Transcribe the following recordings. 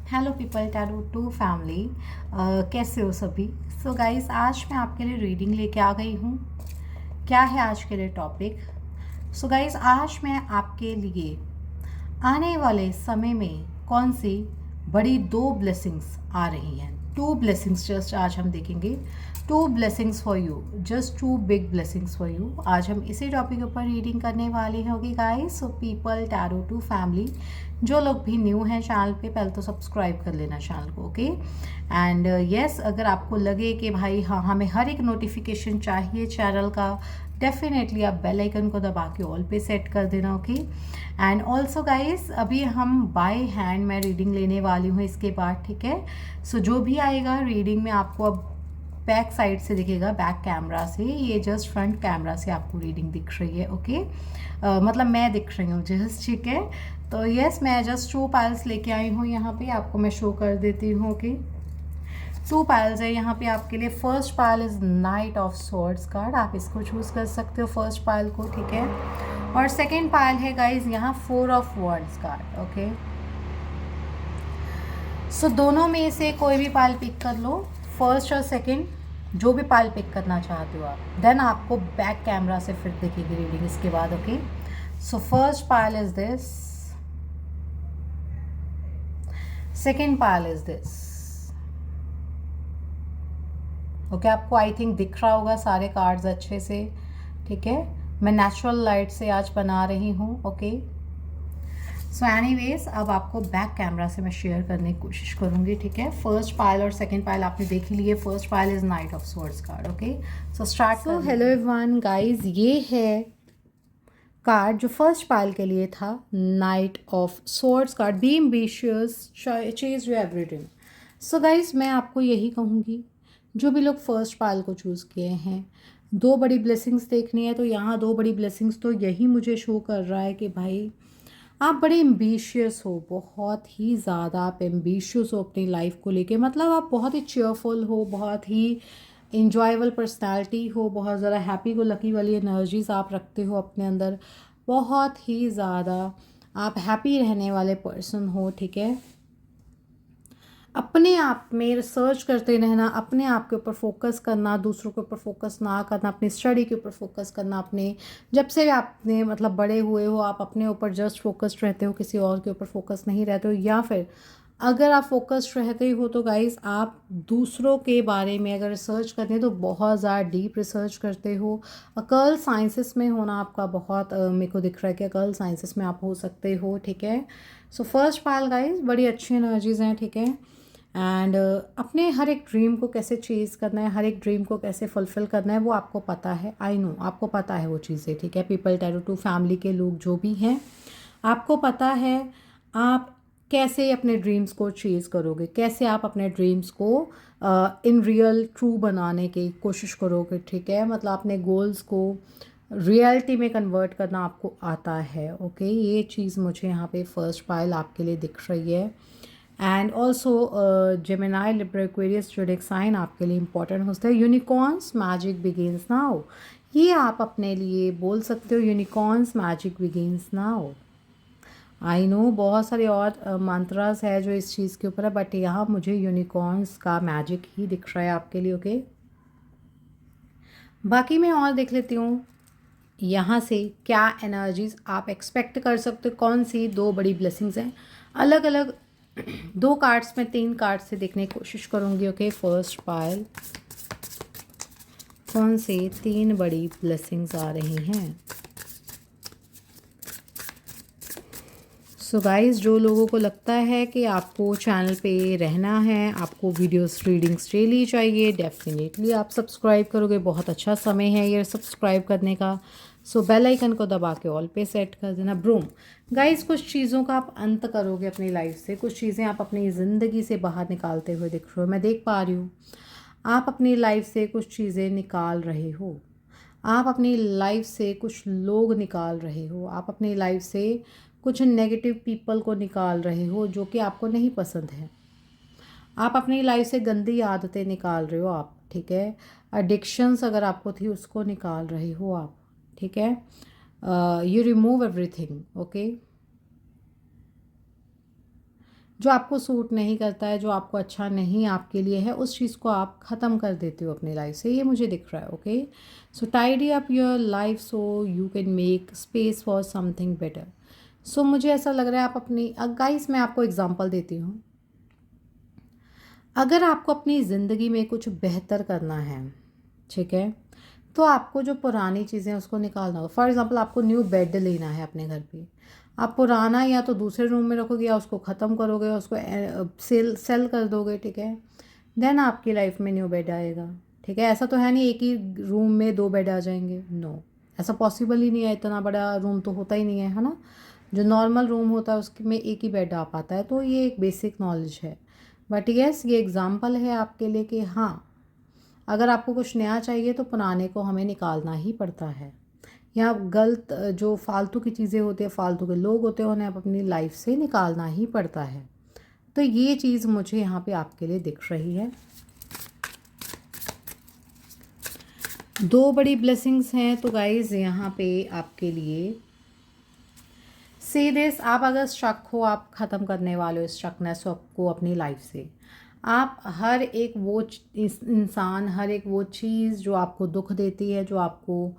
Hello people tarot to family. कैसे हो सभी। सो गाइस, आज मैं आपके लिए रीडिंग लेके आ गई हूँ। क्या है आज के लिए टॉपिक। सो गाइस, आज मैं आपके लिए आने वाले समय में कौन सी बड़ी दो ब्लेसिंग्स आ रही हैं। टू ब्लेसिंग्स जस्ट आज हम देखेंगे। Two blessings for you, just two big blessings for you. आज हम इसी टॉपिक के ऊपर रीडिंग करने वाले हैं। Okay guys, so people tarot to family, जो लोग भी न्यू हैं चैनल पे, पहले तो सब्सक्राइब कर लेना चैनल को। ओके एंड यस, अगर आपको लगे कि भाई हाँ हमें हर एक नोटिफिकेशन चाहिए चैनल का, डेफिनेटली आप बेल आइकन को दबा के ऑल पे सेट कर देना। ओके एंड ऑल्सो गाइस, अभी हम बाय हैंड मैं रीडिंग लेने वाली हूँ इसके बाद, ठीक है। सो जो भी आएगा रीडिंग में आपको अब बैक साइड से दिखेगा, बैक कैमरा से। ये जस्ट फ्रंट कैमरा से आपको रीडिंग दिख रही है। ओके मतलब मैं दिख रही हूँ जस्ट, ठीक है। तो यस, मैं जस्ट 2 पाइल्स लेके आई हूँ यहाँ पे, आपको मैं शो कर देती हूँ। ओके 2 पाइल्स है यहाँ पे आपके लिए। First pile is knight of swords card, आप इसको चूज कर सकते हो फर्स्ट पाइल को, ठीक है। और सेकेंड पाइल है गाइज यहाँ 4 ऑफ वर्ड्स कार्ड। ओके सो दोनों में से कोई भी पाइल पिक कर लो, फर्स्ट और सेकेंड, जो भी पाइल पिक करना चाहते हो आप। देन आपको बैक कैमरा से फिर दिखेगी रीडिंग इसके बाद। Okay so first pile is this, second pile is this. Okay आपको आई थिंक दिख रहा होगा सारे कार्ड्स अच्छे से, ठीक है। मैं नेचुरल लाइट से आज बना रही हूँ। ओके सो एनीवेज, अब आपको बैक कैमरा से मैं शेयर करने की कोशिश करूँगी, ठीक है। फर्स्ट पाइल और सेकंड पाइल आपने देख ही लिए। First pile is knight of swords card. Okay so start. So hello everyone guys, ये है कार्ड जो फर्स्ट पाइल के लिए था, knight of swords card. Be ambitious, chase your every dream. So guys, मैं आपको यही कहूँगी, जो भी लोग फर्स्ट पाइल को चूज़ किए हैं, दो बड़ी ब्लेसिंग्स देखनी है तो यहाँ दो बड़ी ब्लेसिंग्स तो यही मुझे शो कर रहा है कि भाई आप बड़े एम्बिशियस हो, बहुत ही ज़्यादा आप एम्बिशियस हो अपनी लाइफ को लेके। मतलब आप बहुत ही चेयरफुल हो, बहुत ही इंजॉयबल पर्सनालिटी हो, बहुत ज़्यादा हैप्पी गो लकी वाली एनर्जीज आप रखते हो अपने अंदर, बहुत ही ज़्यादा आप हैप्पी रहने वाले पर्सन हो, ठीक है। अपने आप में रिसर्च करते रहना, अपने आप के ऊपर फोकस करना, दूसरों के ऊपर फोकस ना करना, अपनी स्टडी के ऊपर फोकस करना। अपने जब से आपने मतलब बड़े हुए हो, आप अपने ऊपर जस्ट फोकस्ड रहते हो, किसी और के ऊपर फोकस नहीं रहते हो। या फिर अगर आप फोकस्ड रहते हो तो गाइस, आप दूसरों के बारे में अगर रिसर्च करते हैं तो बहुत ज़्यादा डीप रिसर्च करते हो। अकल साइंसेस में होना आपका बहुत मेरे को दिख रहा है कि अकल साइंसेस में आप हो सकते हो, ठीक है। सो फर्स्ट पाइल गाइस, बड़ी अच्छी एनर्जीज हैं, ठीक है। एंड अपने हर एक ड्रीम को कैसे चेज़ करना है, हर एक ड्रीम को कैसे फुलफ़िल करना है, वो आपको पता है। आई नो आपको पता है वो चीज़ें, ठीक है। पीपल टैरो टू फैमिली के लोग जो भी हैं, आपको पता है आप कैसे अपने ड्रीम्स को चेज़ करोगे, कैसे आप अपने ड्रीम्स को इन रियल ट्रू बनाने की कोशिश करोगे, ठीक है। मतलब अपने गोल्स को रियलिटी में कन्वर्ट करना आपको आता है। ओके ये चीज़ मुझे यहाँ पे फर्स्ट पाइल आपके लिए दिख रही है। And also Gemini, Libra, Aquarius zodiac sign आपके लिए इंपॉर्टेंट होता है। यूनिकॉर्न्स मैजिक बिगिंस नाउ, ये आप अपने लिए बोल सकते हो, unicorns magic begins now. I know बहुत सारे और मंत्रास है जो इस चीज़ के ऊपर है, बट यहाँ मुझे यूनिकॉर्न्स का मैजिक ही दिख रहा है आपके लिए। ओके बाकी मैं और देख लेती हूँ यहाँ से क्या एनर्जीज आप एक्सपेक्ट कर सकते हो, कौन सी दो बड़ी ब्लेसिंग्स हैं। अलग अलग दो कार्ड्स में 3 कार्ड से देखने की कोशिश करूँगी। ओके फर्स्ट पाइल, कौन सी 3 बड़ी ब्लेसिंग्स आ रही हैं। सो गाइस, जो लोगों को लगता है कि आपको चैनल पे रहना है, आपको वीडियोस रीडिंग्स डेली चाहिए, डेफिनेटली आप सब्सक्राइब करोगे। बहुत अच्छा समय है ये सब्सक्राइब करने का। सो बेल आइकन को दबा के ऑल पे सेट कर देना। ब्रूम गाइस, कुछ चीज़ों का आप अंत करोगे अपनी लाइफ से, कुछ चीज़ें आप अपनी ज़िंदगी से बाहर निकालते हुए दिख रहे हो। मैं देख पा रही हूँ आप अपनी लाइफ से कुछ चीज़ें निकाल रहे हो, आप अपनी लाइफ से कुछ लोग निकाल रहे हो, आप अपनी लाइफ से कुछ नेगेटिव पीपल को निकाल रहे हो जो कि आपको नहीं पसंद है। आप अपनी लाइफ से गंदी आदतें निकाल रहे हो आप, ठीक है। एडिक्शंस अगर आपको थी उसको निकाल रहे हो आप, ठीक है। You remove everything. ओके जो आपको सूट नहीं करता है, जो आपको अच्छा नहीं आपके लिए है, उस चीज़ को आप ख़त्म कर देते हो अपनी लाइफ से, ये मुझे दिख रहा है। Okay, so tidy up your life so you can make space for something better. So मुझे ऐसा लग रहा है आप अपनी गाइस, मैं आपको एग्जांपल देती हूँ। अगर आपको अपनी ज़िंदगी में कुछ बेहतर करना है, ठीक है, तो आपको जो पुरानी चीज़ें हैं उसको निकालना होगा। फॉर एग्ज़ाम्पल आपको न्यू बेड लेना है अपने घर पे, आप पुराना या तो दूसरे रूम में रखोगे या उसको ख़त्म करोगे या उसको सेल कर दोगे, ठीक है, देन आपकी लाइफ में न्यू बेड आएगा। ठीक है, ऐसा तो है नहीं एक ही रूम में 2 बेड आ जाएंगे, नो, ऐसा पॉसिबल ही नहीं है। इतना बड़ा रूम तो होता ही नहीं है ना। जो नॉर्मल रूम होता है उसमें एक ही बेड आ पाता है। तो ये एक बेसिक नॉलेज है, बट यस ये एग्ज़ाम्पल है आपके लिए कि हाँ, अगर आपको कुछ नया चाहिए तो पुराने को हमें निकालना ही पड़ता है। या गलत जो फालतू की चीज़ें होती है, फालतू के लोग होते हैं, उन्हें आप अपनी लाइफ से निकालना ही पड़ता है। तो ये चीज़ मुझे यहाँ पे आपके लिए दिख रही है। 2 बड़ी ब्लेसिंग्स हैं। तो गाइज़ यहाँ पे आपके लिए सीरियस, आप अगर शक हो, आप ख़त्म करने वाले हो इस शकनेस को अपनी लाइफ से। आप हर एक वो इंसान, हर एक वो चीज़ जो आपको दुख देती है, जो आपको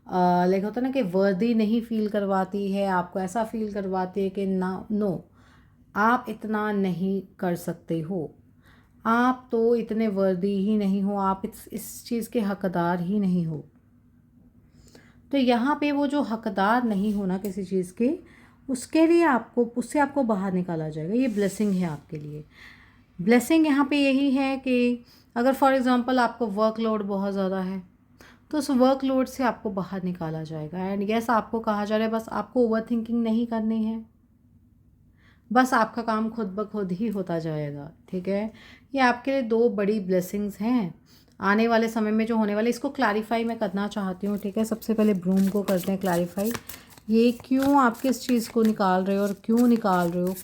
लाइक होता है ना कि वर्दी नहीं फील करवाती है, आपको ऐसा फील करवाती है कि ना, नो, आप इतना नहीं कर सकते हो, आप तो इतने वर्दी ही नहीं हो, आप इस चीज़ के हकदार ही नहीं हो। तो यहाँ पे वो जो हकदार नहीं होना किसी चीज़ के, उसके लिए आपको, उससे आपको बाहर निकाला जाएगा। ये ब्लेसिंग है आपके लिए। ब्लेसिंग यहाँ पे यही है कि अगर फॉर एग्ज़ाम्पल आपको वर्कलोड बहुत ज़्यादा है, तो उस वर्कलोड से आपको बाहर निकाला जाएगा। एंड यस, आपको कहा जा रहा है बस आपको ओवर थिंकिंग नहीं करनी है, बस आपका काम खुद ब खुद ही होता जाएगा। ठीक है, ये आपके लिए 2 बड़ी ब्लेसिंग्स हैं आने वाले समय में जो होने वाले। इसको क्लैरिफाई मैं करना चाहती हूँ। ठीक है, सबसे पहले ब्रूम को करते हैं क्लैरिफाई। ये क्यों आप किस चीज़ को निकाल रहे हो और क्यों निकाल रहे हो।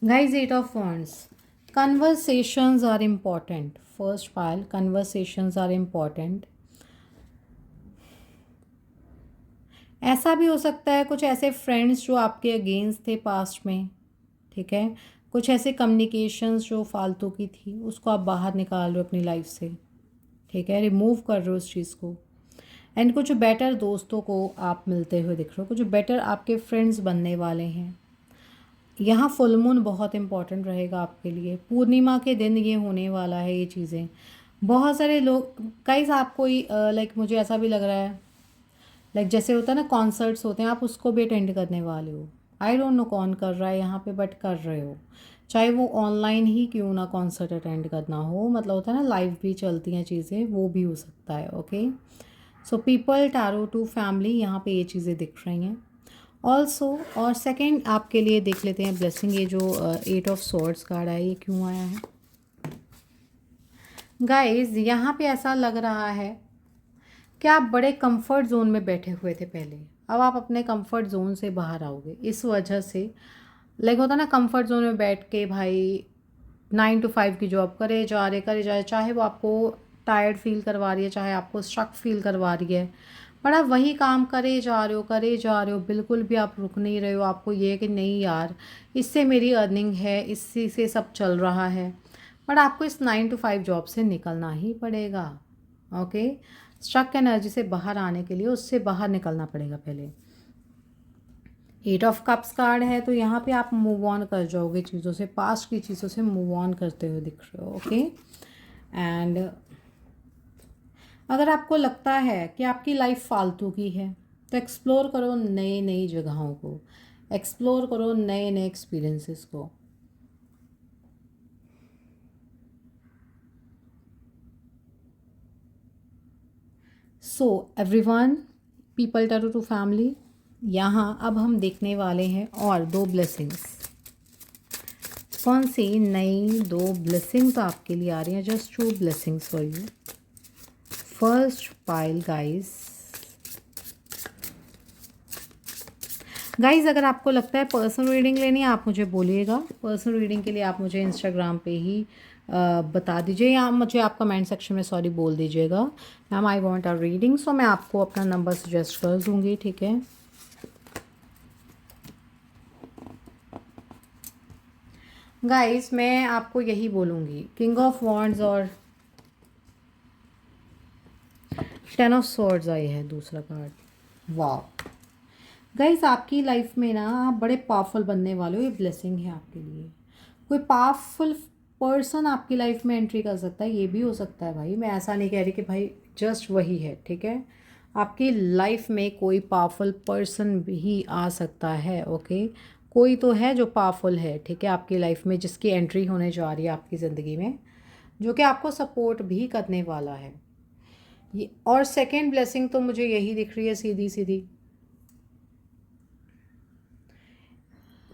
Guys, 8 of wands, conversations are important. First pile, conversations are important. ऐसा भी हो सकता है कुछ ऐसे फ्रेंड्स जो आपके अगेंस्ट थे पास्ट में, ठीक है, कुछ ऐसे कम्युनिकेशंस जो फालतू की थी, उसको आप बाहर निकाल रहे हो अपनी लाइफ से। ठीक है, रिमूव कर रहे हो उस चीज़ को। एंड कुछ बेटर दोस्तों को आप मिलते हुए दिख रहे हो, कुछ बेटर आपके फ्रेंड्स बनने वाले हैं। यहाँ फुल मून बहुत इंपॉर्टेंट रहेगा आपके लिए। पूर्णिमा के दिन ये होने वाला है ये चीज़ें। बहुत सारे लोग, गाइस, आपको लाइक मुझे ऐसा भी लग रहा है लाइक जैसे होता है ना कॉन्सर्ट्स होते हैं, आप उसको भी अटेंड करने वाले हो। आई डोंट नो कौन कर रहा है यहाँ पे, बट कर रहे हो। चाहे वो ऑनलाइन ही क्यों ना कॉन्सर्ट अटेंड करना हो, मतलब होता है ना लाइव भी चलती हैं चीज़ें, वो भी हो सकता है। Okay, so people, tarot to family, यहाँ पे ये चीज़ें दिख रही हैं ऑल्सो। और सेकेंड आपके लिए देख लेते हैं ब्लेसिंग। ये जो 8 ऑफ सॉर्ड्स कार्ड है, ये क्यों आया है गाइज। यहाँ पे ऐसा लग रहा है कि आप बड़े कंफर्ट जोन में बैठे हुए थे पहले, अब आप अपने कंफर्ट जोन से बाहर आओगे। इस वजह से लाइक होता ना कंफर्ट जोन में बैठ के भाई 9 to 5 की जॉब करे जा रहे, चाहे वो आपको टायर्ड फील करवा रही है, चाहे आपको स्ट्रक फील करवा रही है, बट आप वही काम करे जा रहे हो, बिल्कुल भी आप रुक नहीं रहे हो। आपको ये है कि नहीं यार, इससे मेरी अर्निंग है, इसी से सब चल रहा है, बट आपको इस 9 to 5 जॉब से निकलना ही पड़ेगा। ओके, स्ट्रक एनर्जी से बाहर आने के लिए उससे बाहर निकलना पड़ेगा पहले। 8 ऑफ कप्स कार्ड है, तो यहाँ पे आप मूव ऑन कर जाओगे चीज़ों से, पास्ट की चीज़ों से मूव ऑन करते हुए दिख रहे हो। ओके, एंड अगर आपको लगता है कि आपकी लाइफ फालतू की है, तो एक्सप्लोर करो नई नई जगहों को, एक्सप्लोर करो नए नए एक्सपीरियंसेस को। So everyone, people tarot to family, यहाँ अब हम देखने वाले हैं और 2 ब्लेसिंग्स। कौन सी नई 2 ब्लेसिंग्स आपके लिए आ रही हैं? Just 2 blessings for you. First pile guys, अगर आपको लगता है पर्सनल रीडिंग लेनी है, आप मुझे बोलिएगा। पर्सनल रीडिंग के लिए आप मुझे इंस्टाग्राम पे ही बता दीजिए, या मुझे आप कमेंट सेक्शन में बोल दीजिएगा, ma'am I want a reading. So मैं आपको अपना नंबर सजेस्ट कर दूँगी। ठीक है, गाइस मैं आपको यही बोलूँगी, किंग ऑफ वॉन्ड्स और 10 ऑफ स्वॉर्ड्स आई है दूसरा कार्ड। वाह गाइस, आपकी लाइफ में ना आप बड़े पावरफुल बनने वाले हो, ये ब्लेसिंग है आपके लिए। कोई पावरफुल पर्सन आपकी लाइफ में एंट्री कर सकता है, ये भी हो सकता है भाई। मैं ऐसा नहीं कह रही कि भाई जस्ट वही है, ठीक है। आपकी लाइफ में कोई पावरफुल पर्सन भी आ सकता है, ओके। कोई तो है जो पावरफुल है, ठीक है, आपकी लाइफ में, जिसकी एंट्री होने जा रही है आपकी ज़िंदगी में, जो कि आपको सपोर्ट भी करने वाला है ये। और सेकेंड ब्लेसिंग तो मुझे यही दिख रही है सीधी सीधी,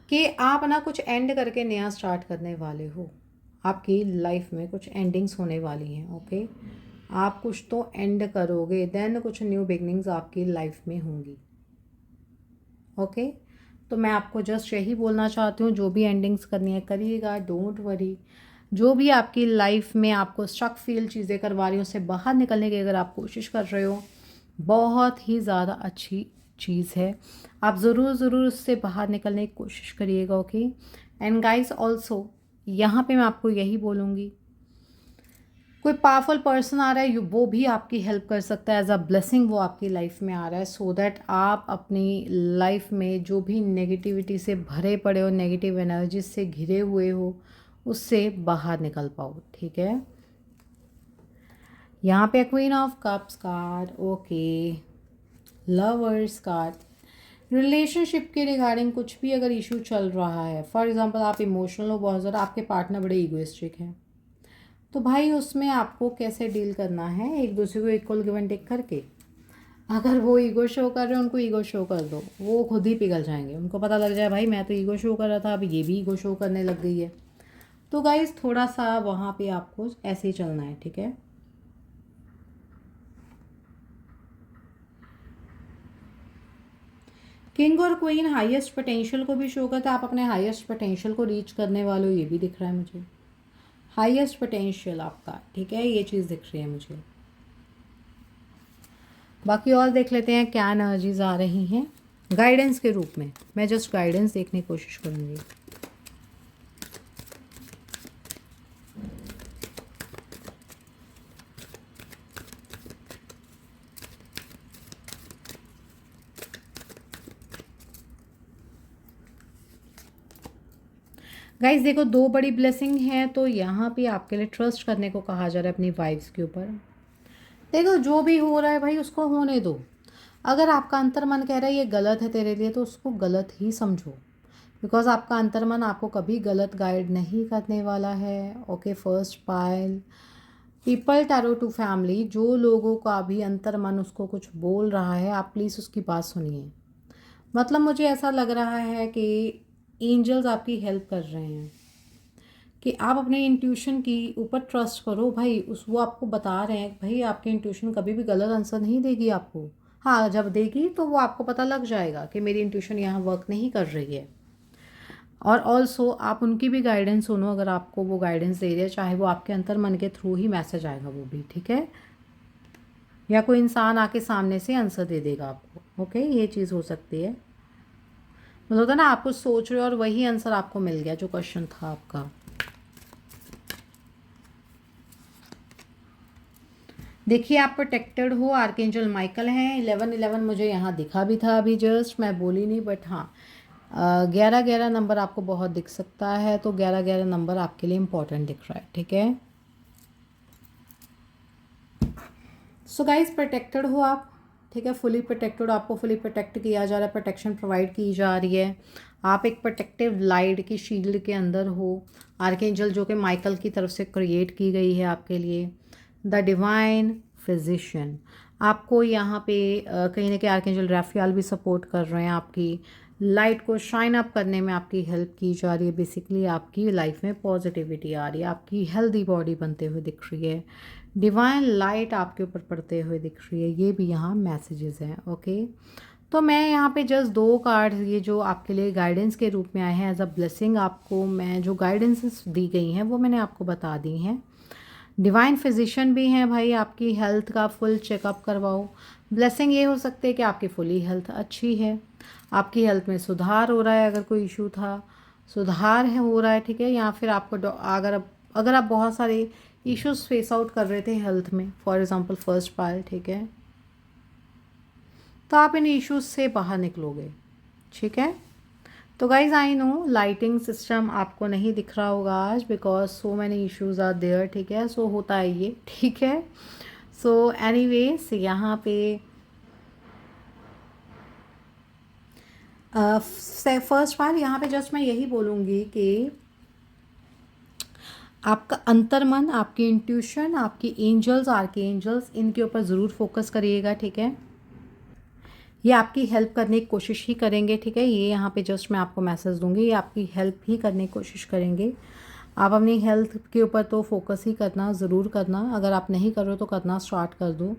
कि आप ना कुछ एंड करके नया स्टार्ट करने वाले हो। आपकी लाइफ में कुछ एंडिंग्स होने वाली हैं, ओके। आप कुछ तो एंड करोगे, देन कुछ न्यू बिगनिंग्स आपकी लाइफ में होंगी, ओके। तो मैं आपको जस्ट यही बोलना चाहती हूँ, जो भी एंडिंग्स करनी है करिएगा, डोंट वरी। जो भी आपकी लाइफ में आपको स्ट्रक फील चीज़ें करवा रही हो, उससे बाहर निकलने की अगर आप कोशिश कर रहे हो, बहुत ही ज़्यादा अच्छी चीज़ है। आप ज़रूर उससे बाहर निकलने की कोशिश करिएगा, ओके। एंड गाइस ऑल्सो यहाँ पे मैं आपको यही बोलूँगी, कोई पावरफुल पर्सन आ रहा है, वो भी आपकी हेल्प कर सकता है, एज अ ब्लेसिंग वो आपकी लाइफ में आ रहा है, सो दैट आप अपनी लाइफ में जो भी नेगेटिविटी से भरे पड़े हो, नेगेटिव एनर्जी से घिरे हुए हो, उससे बाहर निकल पाओ, ठीक है। यहाँ पे queen of cups card, okay. Lovers card, relationship के रिगार्डिंग कुछ भी अगर इशू चल रहा है, फॉर एग्जांपल आप इमोशनल हो बहुत ज़्यादा, आपके पार्टनर बड़े ईगोइस्टिक हैं, तो भाई उसमें आपको कैसे डील करना है, एक दूसरे को इक्वल गिव एंड टेक करके। अगर वो ईगो शो कर रहे हैं, उनको ईगो शो कर दो, वो खुद ही पिघल जाएंगे। उनको पता लग जाए भाई मैं तो ईगो शो कर रहा था, अब ये भी ईगो शो करने लग गई है। तो गाइस थोड़ा सा वहाँ पे आपको ऐसे ही चलना है, ठीक है। किंग और क्वीन हाईएस्ट पोटेंशियल को भी शो करता है, आप अपने हाईएस्ट पोटेंशियल को रीच करने वाले हो, ये भी दिख रहा है मुझे। हाईएस्ट पोटेंशियल आपका, ठीक है, ये चीज़ दिख रही है मुझे। बाकी और देख लेते हैं क्या एनर्जीज आ रही हैं गाइडेंस के रूप में। मैं जस्ट गाइडेंस देखने की कोशिश करूँगी। गाइस देखो, दो बड़ी ब्लेसिंग है, तो यहाँ पे आपके लिए ट्रस्ट करने को कहा जा रहा है अपनी वाइफ्स के ऊपर। देखो जो भी हो रहा है भाई उसको होने दो। अगर आपका अंतर्मन कह रहा है ये गलत है तेरे लिए, तो उसको गलत ही समझो, बिकॉज आपका अंतर्मन आपको कभी गलत गाइड नहीं करने वाला है, okay. First pile people tarot to family, जो लोगों का भी अंतर्मन उसको कुछ बोल रहा है, आप प्लीज़ उसकी बात सुनिए। मतलब मुझे ऐसा लग रहा है कि एंजल्स आपकी हेल्प कर रहे हैं, कि आप अपने इंट्यूशन की ऊपर ट्रस्ट करो भाई। उस वो आपको बता रहे हैं भाई, आपकी इंट्यूशन कभी भी गलत आंसर नहीं देगी आपको। हाँ, जब देगी तो वो आपको पता लग जाएगा कि मेरी इंट्यूशन यहाँ वर्क नहीं कर रही है। और ऑल्सो आप उनकी भी गाइडेंस सुनो, अगर आपको वो गाइडेंस दे रही है, चाहे वो आपके अंतर मन के थ्रू ही मैसेज आएगा वो भी, ठीक है, या कोई इंसान आके सामने से आंसर दे देगा आपको, ओके। ये चीज़ हो सकती है। मतलब होता है ना, आप कुछ सोच रहे हो और वही आंसर आपको मिल गया जो क्वेश्चन था आपका। देखिए आप प्रोटेक्टेड हो, आर्कएंजल माइकल हैं। 1111 मुझे यहाँ दिखा भी था अभी जस्ट, मैं बोली नहीं, बट हाँ 1111 नंबर आपको बहुत दिख सकता है, तो 1111 नंबर आपके लिए इम्पोर्टेंट दिख रहा है, ठीक है। सो गाइस प्रोटेक्टेड हो आप, ठीक है, फुली प्रोटेक्टेड, आपको फुली प्रोटेक्ट किया जा रहा है, प्रोटेक्शन प्रोवाइड की जा रही है। आप एक प्रोटेक्टिव लाइट की शील्ड के अंदर हो। आर्कएंजल जो कि माइकल की तरफ से क्रिएट की गई है आपके लिए, द डिवाइन फिजिशियन। आपको यहाँ पे कहीं ना कहीं आर्कएंजल राफेल भी सपोर्ट कर रहे हैं, आपकी लाइट को शाइन अप करने में आपकी हेल्प की जा रही है। बेसिकली आपकी लाइफ में पॉजिटिविटी आ रही है, आपकी हेल्दी बॉडी बनते हुए दिख रही है, डिवाइन लाइट आपके ऊपर पड़ते हुए दिख रही है, ये भी यहाँ मैसेजेस हैं, ओके। तो मैं यहाँ पे जस्ट 2 कार्ड ये जो आपके लिए गाइडेंस के रूप में आए हैं एज अ ब्लेसिंग, आपको मैं जो गाइडेंसेस दी गई हैं वो मैंने आपको बता दी हैं। डिवाइन फिजिशियन भी हैं भाई, आपकी हेल्थ का फुल चेकअप करवाओ। ब्लेसिंग ये हो सकती है कि आपकी फुली हेल्थ अच्छी है, आपकी हेल्थ में सुधार हो रहा है अगर कोई इशू था, सुधार है हो रहा है, ठीक है। या फिर आपको अगर आप बहुत सारे इश्यूज फेस आउट कर रहे थे हेल्थ में, फॉर एग्जांपल फर्स्ट पायल, ठीक है, तो आप इन इश्यूज से बाहर निकलोगे, ठीक है। तो guys I know lighting system आपको नहीं दिख रहा होगा आज, because so many issues are there, ठीक है। सो होता है ये, ठीक है। सो एनीवेज यहाँ पे फर्स्ट पार्ट, यहाँ पे जस्ट मैं यही बोलूँगी कि आपका अंतर्मन, आपकी इंट्यूशन, आपकी एंजल्स, आर्की एंजल्स, इनके ऊपर ज़रूर फोकस करिएगा, ठीक है। ये आपकी हेल्प करने की कोशिश ही करेंगे, ठीक है। ये यहाँ पे जस्ट मैं आपको मैसेज दूंगी, ये आपकी हेल्प ही करने की कोशिश करेंगे। आप अपनी हेल्थ के ऊपर तो फोकस ही करना, ज़रूर करना। अगर आप नहीं कर रहे हो तो करना स्टार्ट कर दो।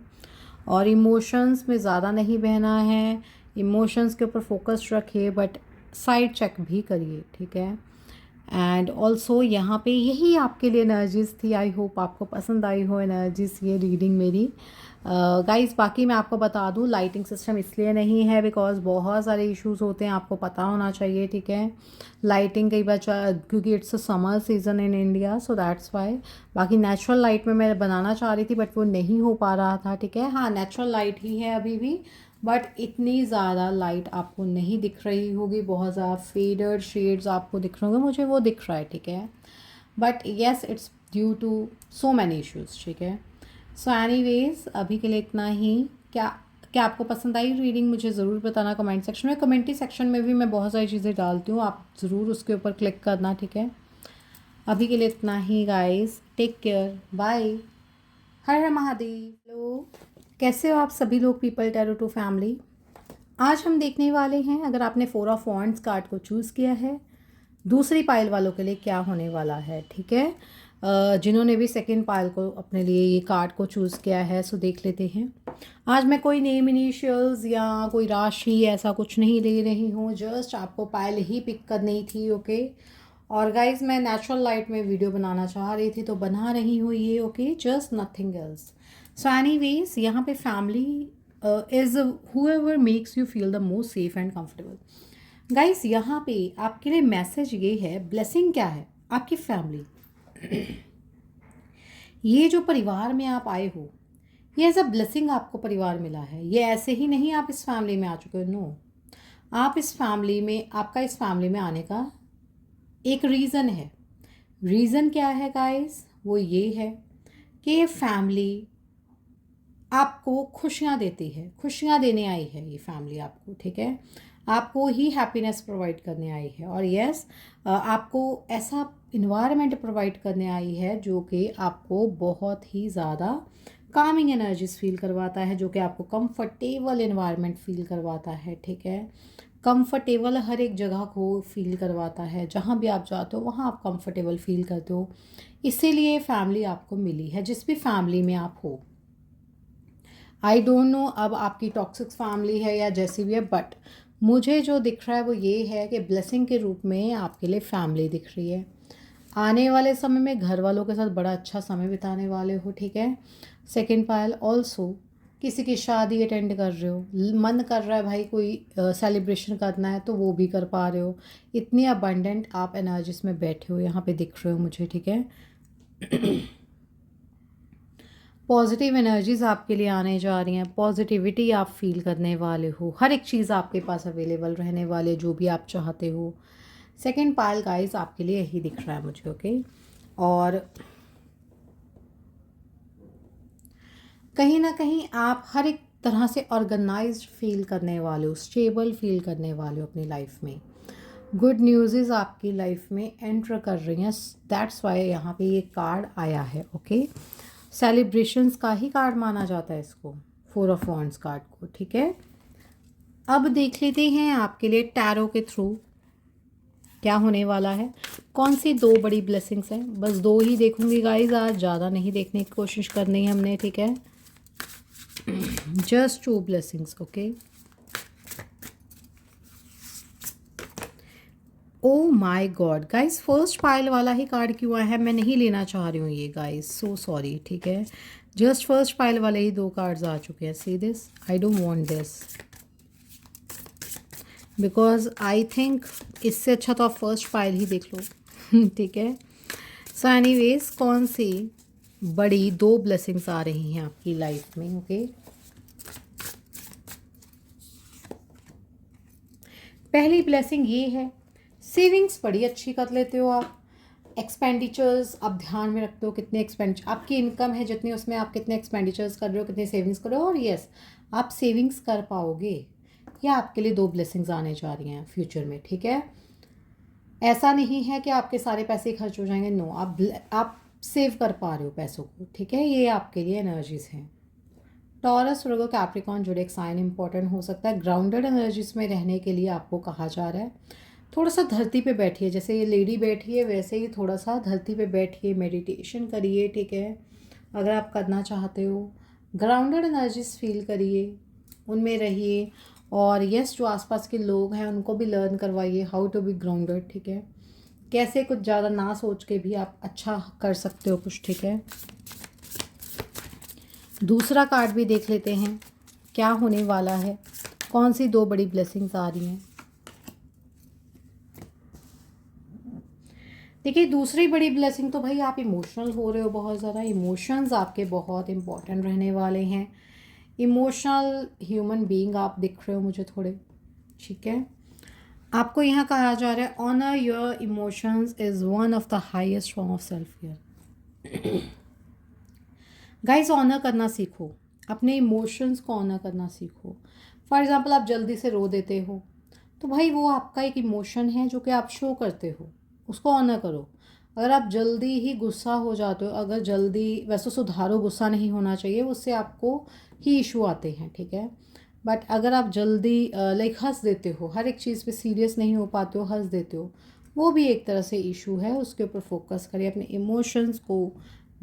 और इमोशंस में ज़्यादा नहीं बहना है, इमोशंस के ऊपर फोकस रखिए, बट साइड चेक भी करिए, ठीक है। एंड ऑल्सो यहाँ पे यही आपके लिए एनर्जीज़ थी। आई होप आपको पसंद आई हो एनर्जीज़, ये रीडिंग मेरी। गाइस बाकी मैं आपको बता दूँ, लाइटिंग सिस्टम इसलिए नहीं है बिकॉज बहुत सारे इश्यूज होते हैं, आपको पता होना चाहिए, ठीक है। लाइटिंग कई बार क्योंकि it's a summer season in India, so that's why. बाकी नेचुरल लाइट में मैं बनाना चाह रही थी बट वो नहीं हो पा रहा था, ठीक है। हाँ, नेचुरल लाइट ही है अभी भी, बट इतनी ज़्यादा लाइट आपको नहीं दिख रही होगी, बहुत ज़्यादा फेडर शेड्स आपको दिख रहे होंगे, मुझे वो दिख रहा है, ठीक है। But yes, it's due to so many issues, ठीक है। सो एनीवेज अभी के लिए इतना ही। क्या क्या आपको पसंद आई रीडिंग, मुझे ज़रूर बताना कमेंट सेक्शन में। कमेंट्री सेक्शन में भी मैं बहुत सारी चीज़ें डालती हूँ, आप ज़रूर उसके ऊपर क्लिक करना, ठीक है। अभी के लिए इतना ही गाइस, टेक केयर, बाय, हर हर महादेव। हेलो, कैसे हो आप सभी लोग, पीपल टैरो टू फैमिली। आज हम देखने वाले हैं, अगर आपने 4 ऑफ वॉन्ड्स कार्ड को चूज़ किया है, दूसरी पायल वालों के लिए क्या होने वाला है, ठीक है। जिन्होंने भी सेकंड पायल को अपने लिए ये कार्ड को चूज़ किया है, सो देख लेते हैं। आज मैं कोई नेम इनिशियल्स या कोई राशि ऐसा कुछ नहीं ले रही हूँ, जस्ट आपको पायल ही पिक करनी थी, ओके। और गाइज मैं नेचुरल लाइट में वीडियो बनाना चाह रही थी तो बना रही हूँ ये, okay, just nothing else. So anyways यहाँ पे family is whoever makes you feel the most safe and comfortable. Guys यहाँ पे आपके लिए मैसेज ये है, ब्लेसिंग क्या है, आपकी फैमिली। ये जो परिवार में आप आए हो, ये एज अ ब्लेसिंग आपको परिवार मिला है। ये ऐसे ही नहीं आप इस फैमिली में आ चुके हो, नो। आप इस फैमिली में, आपका इस फैमिली में आने का एक रीज़न है। रीज़न क्या है गाइस, वो ये है कि ये फैमिली आपको खुशियाँ देती है, खुशियाँ देने आई है ये फैमिली आपको, ठीक है। आपको ही हैप्पीनेस प्रोवाइड करने आई है, और यस आपको ऐसा इन्वायरमेंट प्रोवाइड करने आई है जो कि आपको बहुत ही ज़्यादा कामिंग एनर्जीज फील करवाता है, जो कि आपको कंफर्टेबल इन्वायरमेंट फील करवाता है, ठीक है। कंफर्टेबल हर एक जगह को फील करवाता है, जहाँ भी आप जाते हो वहाँ आप कंफर्टेबल फील करते हो। इसीलिए फैमिली आपको मिली है, जिस भी फैमिली में आप हो। आई डोंट नो अब आपकी टॉक्सिक फैमिली है या जैसी भी है, बट मुझे जो दिख रहा है वो ये है कि ब्लेसिंग के रूप में आपके लिए फैमिली दिख रही है। आने वाले समय में घर वालों के साथ बड़ा अच्छा समय बिताने वाले हो, ठीक है। सेकंड पायल ऑल्सो किसी की शादी अटेंड कर रहे हो, मन कर रहा है भाई कोई सेलिब्रेशन करना है तो वो भी कर पा रहे हो। इतनी अबंडेंट आप एनर्जीज में बैठे हो, यहाँ पे दिख रहे हो मुझे, ठीक है। पॉजिटिव एनर्जीज आपके लिए आने जा रही हैं, पॉजिटिविटी आप फील करने वाले हो, हर एक चीज़ आपके पास अवेलेबल रहने वाले, जो भी आप चाहते हो। सेकंड पायल गाइस आपके लिए यही दिख रहा है मुझे, ओके। और कहीं ना कहीं आप हर एक तरह से ऑर्गेनाइज्ड फील करने वाले हो, स्टेबल फील करने वाले हो अपनी लाइफ में। गुड न्यूज़ आपकी लाइफ में एंटर कर रही हैं, दैट्स वाई यहाँ पे ये कार्ड आया है, ओके। सेलिब्रेशंस का ही कार्ड माना जाता है इसको, 4 ऑफ वॉन्ड्स कार्ड को, ठीक है। अब देख लेते हैं आपके लिए टैरो के थ्रू क्या होने वाला है, कौन सी 2 बड़ी ब्लेसिंग्स हैं। बस 2 ही देखूंगी गाइज आज, ज़्यादा नहीं देखने की कोशिश करनी है हमने, ठीक है। Just 2 blessings, okay. Oh my god guys, first pile वाला ही कार्ड क्यों आया है, मैं नहीं लेना चाह रही हूँ ये गाइज, सो सॉरी, ठीक है। जस्ट फर्स्ट पाइल वाले ही 2 कार्ड्स आ चुके हैं। See this, I don't want this. Because I think इससे अच्छा तो आप फर्स्ट पाइल ही देख लो। ठीक है। सो एनीवेज कौन सी बड़ी 2 ब्लेसिंग्स आ रही हैं आपकी लाइफ में? ओके, पहली ब्लेसिंग ये है, सेविंग्स बड़ी अच्छी कर लेते हो आप। एक्सपेंडिचर्स आप ध्यान में रखते हो, कितने एक्सपेंडिचर आपकी इनकम है जितनी, उसमें आप कितने एक्सपेंडिचर्स कर रहे हो, कितने सेविंग्स कर रहे हो। और यस, आप सेविंग्स कर पाओगे। या आपके लिए 2 ब्लेसिंग्स आने जा रही हैं फ्यूचर में। ठीक है, ऐसा नहीं है कि आपके सारे पैसे खर्च हो जाएंगे। नो, आप सेव कर पा रहे हो पैसों को। ठीक है, ये आपके लिए एनर्जीज हैं। टॉरस, वर्गो, कैप्रिकॉर्न जो एक साइन इंपॉर्टेंट हो सकता है। ग्राउंडेड एनर्जीज में रहने के लिए आपको कहा जा रहा है थोड़ा सा धरती पे बैठिए, जैसे ये लेडी बैठी है वैसे ही थोड़ा सा धरती पे बैठिए, मेडिटेशन करिए। ठीक है, अगर आप करना चाहते हो, ग्राउंडेड एनर्जीज फील करिए, उनमें रहिए। और यस, जो आसपास के लोग हैं उनको भी लर्न करवाइए हाउ टू बी ग्राउंडेड। ठीक है, कैसे कुछ ज़्यादा ना सोच के भी आप अच्छा कर सकते हो कुछ। ठीक है, दूसरा कार्ड भी देख लेते हैं क्या होने वाला है, कौन सी 2 बड़ी ब्लेसिंग्स आ रही हैं। देखिए, दूसरी बड़ी ब्लेसिंग तो भाई आप इमोशनल हो रहे हो बहुत ज़्यादा। इमोशंस आपके बहुत इंपॉर्टेंट रहने वाले हैं। इमोशनल ह्यूमन बीइंग आप दिख रहे हो मुझे थोड़े। ठीक है, आपको यहाँ कहा जा रहा है honour your emotions is one of the highest form of self care. Guys, honour करना सीखो, अपने इमोशंस को ऑनर करना सीखो। फॉर एग्ज़ाम्पल, आप जल्दी से रो देते हो तो भाई वो आपका एक इमोशन है जो कि आप शो करते हो, उसको ऑनर करो। अगर आप जल्दी ही गुस्सा हो जाते हो, अगर जल्दी, वैसे सुधारो, गुस्सा नहीं होना चाहिए, उससे आपको ही इशू आते हैं। ठीक है, बट अगर आप जल्दी लाइक हंस देते हो, हर एक चीज़ पे सीरियस नहीं हो पाते हो, हंस देते हो, वो भी एक तरह से इशू है। उसके ऊपर फोकस करिए, अपने इमोशंस को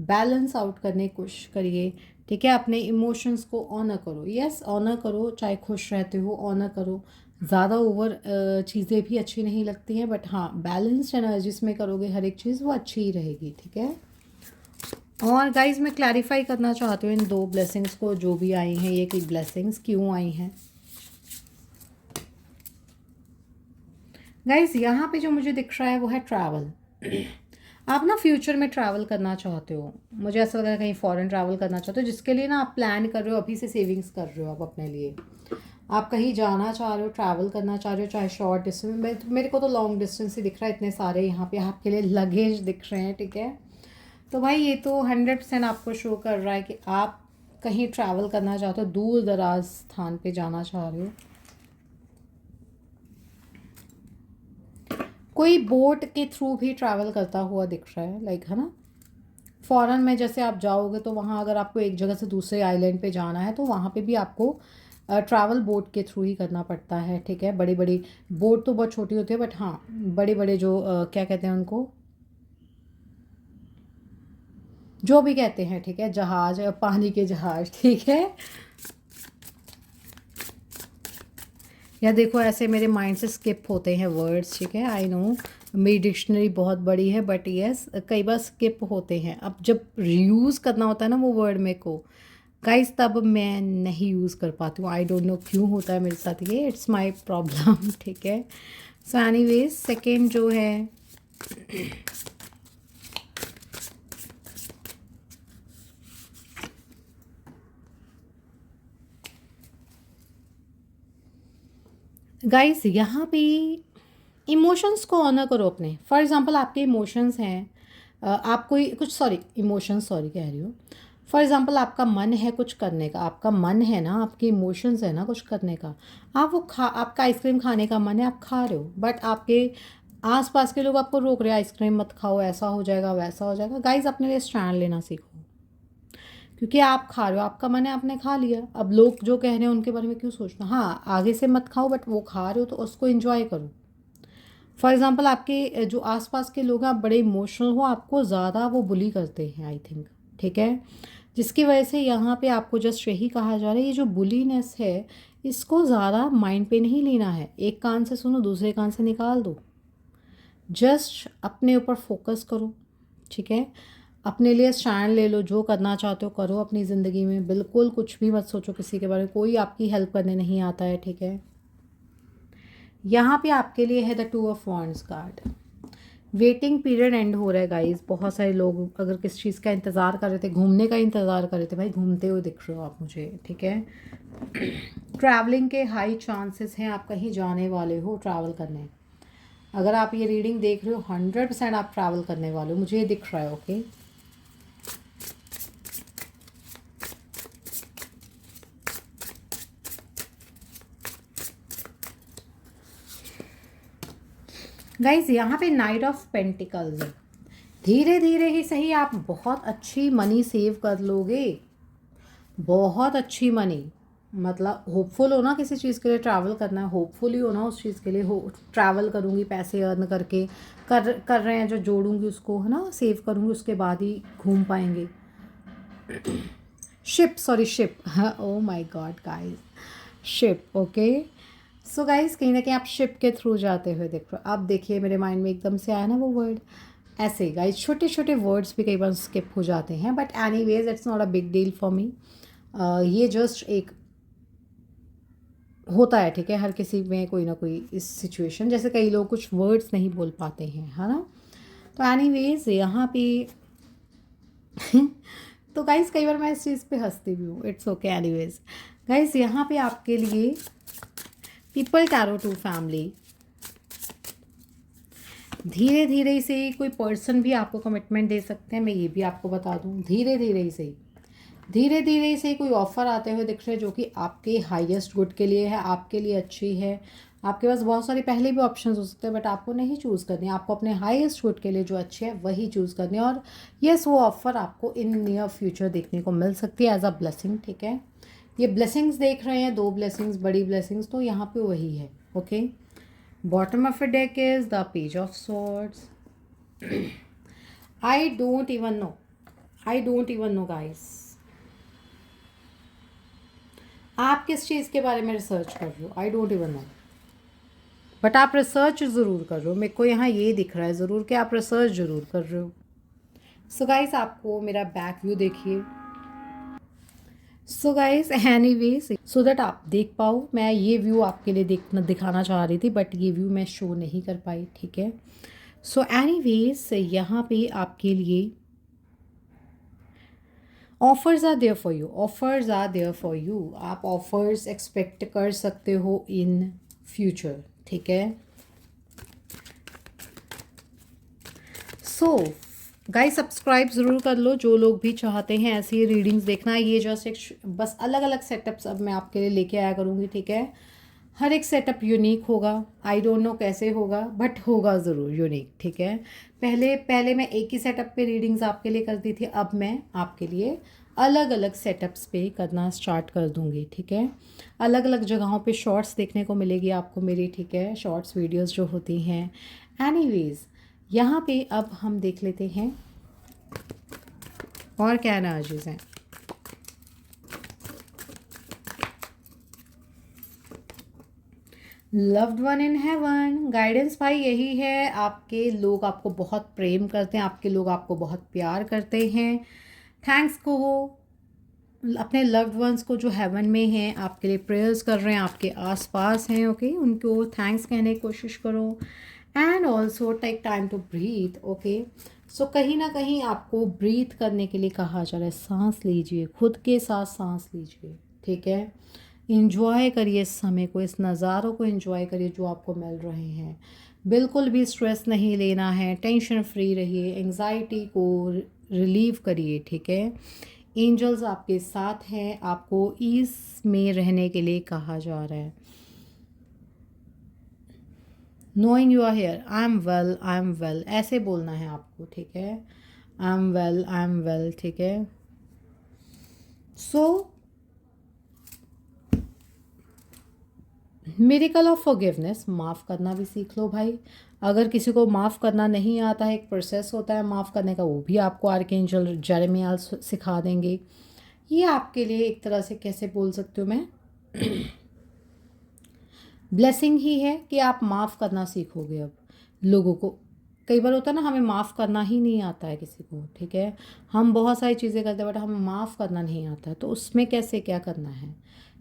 बैलेंस आउट करने की कोशिश करिए। ठीक है, अपने इमोशंस को ऑनर करो। यस, ऑनर करो, चाहे खुश रहते हो ऑनर करो। ज़्यादा ओवर चीज़ें भी अच्छी नहीं लगती हैं, बट हाँ, बैलेंस्ड एनर्जीज में करोगे हर एक चीज़, वो अच्छी ही रहेगी। ठीक है, और गाइज मैं क्लैरिफाई करना चाहती हूँ इन 2 ब्लेसिंग्स को जो भी आई हैं, ये कि ब्लेसिंग्स क्यों आई हैं। गाइज यहाँ पे जो मुझे दिख रहा है वो है ट्रैवल। आप ना फ्यूचर में ट्रैवल करना चाहते हो, मुझे ऐसा लग रहा है कहीं फॉरेन ट्रैवल करना चाहते हो, जिसके लिए ना आप प्लान कर रहे हो, अभी से सेविंग्स कर रहे हो आप अपने लिए। आप कहीं जाना चाह रहे हो, ट्रैवल करना चाह रहे हो, चाहे शॉर्ट डिस्टेंस, मेरे को तो लॉन्ग डिस्टेंस ही दिख रहा है। इतने सारे यहाँ पे आपके लिए लगेज दिख रहे हैं। ठीक है, तो भाई ये तो 100% आपको शो कर रहा है कि आप कहीं ट्रैवल करना चाहते हो, दूर दराज स्थान पे जाना चाह रहे हो। कोई बोट के थ्रू भी ट्रैवल करता हुआ दिख रहा है, लाइक, है ना। फॉरेन में जैसे आप जाओगे तो वहाँ अगर आपको एक जगह से दूसरे आइलैंड पे जाना है तो वहाँ पे भी आपको ट्रैवल बोट के थ्रू ही करना पड़ता है। ठीक है, बड़ी बड़ी बोट तो बहुत छोटी होती है, बट हाँ, बड़े बड़े जो क्या कहते हैं उनको, जो भी कहते हैं। ठीक है, जहाज, पानी के जहाज। ठीक है, या देखो ऐसे मेरे माइंड से स्किप होते हैं वर्ड्स। ठीक है, आई नो मेरी डिक्शनरी बहुत बड़ी है, बट यस, कई बार स्किप होते हैं। अब जब यूज़ करना होता है ना वो वर्ड मेरे को, गाइस, तब मैं नहीं यूज़ कर पाती हूँ। आई डोंट नो क्यों होता है मेरे साथ ये, इट्स माय प्रॉब्लम। ठीक है, सो एनीवेज सेकेंड जो है, गाइस यहाँ पे इमोशंस को ऑनर करो अपने। फॉर एग्जांपल, आपके इमोशंस हैं, आप कोई कुछ, सॉरी इमोशंस, सॉरी कह रही हूँ। फॉर एग्जांपल, आपका मन है कुछ करने का, आपका मन है ना, आपके इमोशंस है ना कुछ करने का, आप वो आपका आइसक्रीम खाने का मन है, आप खा रहे हो, बट आपके आसपास के लोग आपको रोक रहे हैं, आइसक्रीम मत खाओ, ऐसा हो जाएगा वैसा हो जाएगा। गाइस, अपने लिए स्टैंड लेना सीखो, क्योंकि आप खा रहे हो, आपका मन है, आपने खा लिया। अब लोग जो कह रहे हैं उनके बारे में क्यों सोचना। हाँ, आगे से मत खाओ, बट वो खा रहे हो तो उसको एंजॉय करो। फॉर एग्ज़ाम्पल, आपके जो आसपास के लोग हैं, आप बड़े इमोशनल हो, आपको ज़्यादा वो बुली करते हैं, आई थिंक। ठीक है, जिसकी वजह से यहाँ पे आपको जस्ट यही कहा जा रहा है, ये जो बुलीनेस है इसको ज़्यादा माइंड पे नहीं लेना है। एक कान से सुनो, दूसरे कान से निकाल दो। जस्ट अपने ऊपर फोकस करो। ठीक है, अपने लिए स्टैंड ले लो, जो करना चाहते हो करो अपनी ज़िंदगी में। बिल्कुल कुछ भी मत सोचो किसी के बारे में, कोई आपकी हेल्प करने नहीं आता है। ठीक है, यहाँ पे आपके लिए है the 2 of wands card. Waiting period and हो रहा है गाइस। बहुत सारे लोग अगर किस चीज़ का इंतज़ार कर रहे थे, घूमने का इंतज़ार कर रहे थे, भाई घूमते हुए दिख रहे हो आप मुझे, ठीक है। ट्रैवलिंग के हाई चांसेस हैं, आप कहीं जाने वाले हो ट्रैवल करने। अगर आप ये रीडिंग देख रहे हो 100% आप ट्रैवल करने वाले हो, मुझे ये दिख रहा है, ओके। गाइज यहाँ पे नाइट ऑफ पेंटिकल्स है। धीरे धीरे ही सही आप बहुत अच्छी मनी सेव कर लोगे, बहुत अच्छी मनी। मतलब होपफुल हो ना किसी चीज़ के लिए, ट्रैवल करना है, होपफुल ही हो ना उस चीज़ के लिए। हो ट्रैवल करूँगी, पैसे अर्न करके कर रहे हैं जो जोड़ूंगी उसको, है ना, सेव करूँगी, उसके बाद ही घूम पाएंगे। Ship oh my God guys, ship, okay. So guys कहीं ना कहीं आप शिप के थ्रू जाते हुए देख रहे हो। अब देखिए मेरे माइंड में एकदम से आया ना वो वर्ड। ऐसे गाइस छोटे छोटे वर्ड्स भी कई बार स्किप हो जाते हैं, but any ways it's not a big deal for me. ये जस्ट एक होता है, ठीक है, हर किसी में कोई ना कोई इस सिचुएशन, जैसे कई लोग कुछ वर्ड्स नहीं बोल पाते हैं, है ना। तो एनी वेज यहाँ पे तो गाइस कई बार मैं इस चीज़ पे हंसती भी हूँ, it's okay. Any ways guys यहाँ पे आपके लिए पीपल टैरो टू फैमिली। धीरे धीरे से कोई पर्सन भी आपको कमिटमेंट दे सकते हैं, मैं ये भी आपको बता दूँ। धीरे धीरे से कोई ऑफ़र आते हुए दिख रहे हैं जो कि आपके हाईएस्ट गुड के लिए है, आपके लिए अच्छी है। आपके पास बहुत सारे पहले भी ऑप्शंस हो सकते हैं, बट आपको नहीं चूज़ करनी, आपको अपने हाईएस्ट गुड के लिए जो अच्छे है वही चूज़ करनी है। और यस, वो ऑफ़र आपको इन नियर फ्यूचर देखने को मिल सकती है एज अ ब्लेसिंग, ठीक है। ये ब्लेसिंग्स देख रहे हैं, 2 ब्लेसिंग्स, बड़ी ब्लेसिंग्स, तो यहाँ पे वही है, okay. Bottom of a deck is the page of swords. I don't even know guys, आप किस चीज़ के बारे में रिसर्च कर रहे हो, I don't even know, but आप रिसर्च ज़रूर कर रहे हो। मेरे को यहाँ ये दिख रहा है ज़रूर कि आप रिसर्च ज़रूर कर रहे हो। सो गाइस आपको मेरा बैक व्यू देखिए। So guys anyways, so that आप देख पाओ, मैं ये व्यू आपके लिए दिखाना चाह रही थी, बट ये व्यू मैं शो नहीं कर पाई, ठीक है। सो एनीवेज यहाँ पे आपके लिए offers are there for you, आप ऑफर्स एक्सपेक्ट कर सकते हो इन फ्यूचर, ठीक है। सो गाइस सब्सक्राइब ज़रूर कर लो जो लोग भी चाहते हैं ऐसी रीडिंग्स देखना है। ये जस्ट एक बस अलग अलग सेटअप्स अब मैं आपके लिए लेके आया करूँगी, ठीक है। हर एक सेटअप यूनिक होगा, आई डोंट नो कैसे होगा, बट होगा ज़रूर यूनिक, ठीक है। पहले पहले मैं एक ही सेटअप पे रीडिंग्स आपके लिए करती थी, अब मैं आपके लिए अलग अलग सेटअप्स पे करना स्टार्ट कर दूँगी, ठीक है। अलग अलग जगहों पे शॉर्ट्स देखने को मिलेगी आपको मेरी, ठीक है, शॉर्ट्स वीडियोस जो होती हैं। एनीवेज यहाँ पे अब हम देख लेते हैं और क्या एनर्जीज हैं। Loved one in heaven, guidance भाई यही है। आपके लोग आपको बहुत प्रेम करते हैं, आपके लोग आपको बहुत प्यार करते हैं। थैंक्स कहो अपने लव्ड वंस को जो हेवन में हैं, आपके लिए प्रेयर्स कर रहे हैं, आपके आसपास हैं, ओके, उनको थैंक्स कहने की कोशिश करो। And also take time to breathe, okay. So कहीं ना कहीं आपको ब्रीथ करने के लिए कहा जा रहा है, सांस लीजिए, खुद के साथ सांस लीजिए, ठीक है। इंजॉय करिए इस समय को, इस नज़ारों को इंजॉय करिए जो आपको मिल रहे हैं। बिल्कुल भी स्ट्रेस नहीं लेना है, टेंशन फ्री रहिए, एंजाइटी को रिलीव करिए, ठीक है। एंजल्स आपके साथ हैं, आपको ईज में रहने के लिए कहा जा रहा है। Knowing you are here, I am well ऐसे बोलना है आपको, ठीक है। आई एम वेल, ठीक है। सो मिरेकल ऑफ फॉरगिवनेस, माफ़ करना भी सीख लो भाई। अगर किसी को माफ़ करना नहीं आता है, एक प्रोसेस होता है माफ़ करने का, वो भी आपको आर्कएंजल जेरेमियाल सिखा देंगे। ये आपके लिए एक तरह से कैसे बोल सकती हूँ मैं, ब्लेसिंग ही है कि आप माफ़ करना सीखोगे अब लोगों को। कई बार होता है ना, हमें माफ़ करना ही नहीं आता है किसी को, ठीक है। हम बहुत सारी चीज़ें करते हैं बट हमें माफ़ करना नहीं आता है, तो उसमें कैसे क्या करना है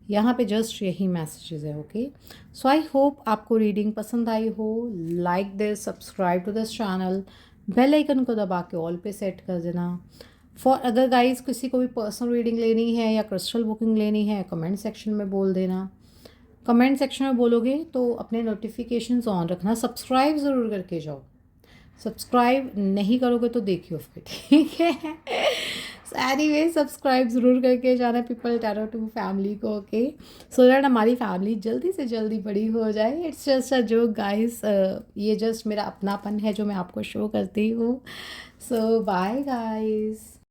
यहाँ पे जस्ट यही मैसेजेस है। ओके, सो आई होप आपको रीडिंग पसंद आई हो। Like this, subscribe to this channel, bell icon को दबा के ऑल पे सेट कर देना। फॉर अगर गाइस किसी को भी पर्सनल रीडिंग लेनी है या क्रिस्टल बुकिंग लेनी है, कमेंट सेक्शन में बोल देना। कमेंट सेक्शन में बोलोगे तो अपने नोटिफिकेशंस ऑन रखना, सब्सक्राइब ज़रूर करके जाओ। सब्सक्राइब नहीं करोगे तो देखियो फिर, ठीक है। एनीवे सब्सक्राइब ज़रूर करके जाना पीपल टैरो टू फैमिली को। ओके, सो दैट हमारी फैमिली जल्दी से जल्दी बड़ी हो जाए। It's just a joke guys, ये जस्ट मेरा अपनापन है जो मैं आपको शो करती हूँ। सो बाय गाइस।